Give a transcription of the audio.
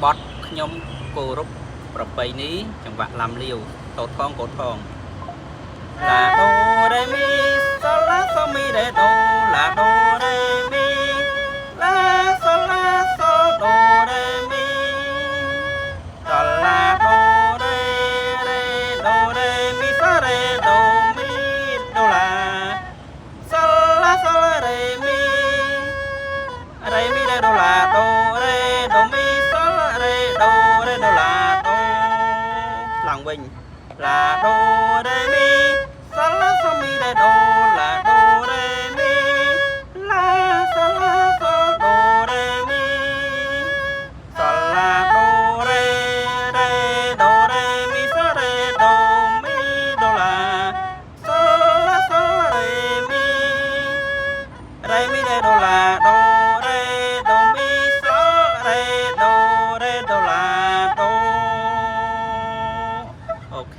bọt nhom cô rút bập bầy ní chẳng vạn làm liều tột phong là đô re mi sol la sol mi re đô là đô re mi la sol đô re mi sol la đô re mi sa re đô mi đô la sol la sol re mi re đô la đô mi sol re đô la đô làng bình là đô re mi sol la sol mi re đô là đô re mi la sol đô re mi sol la đô re mi sa re đô mi đô la sol la sol re mi re đô la đô mi sol đô la đô ok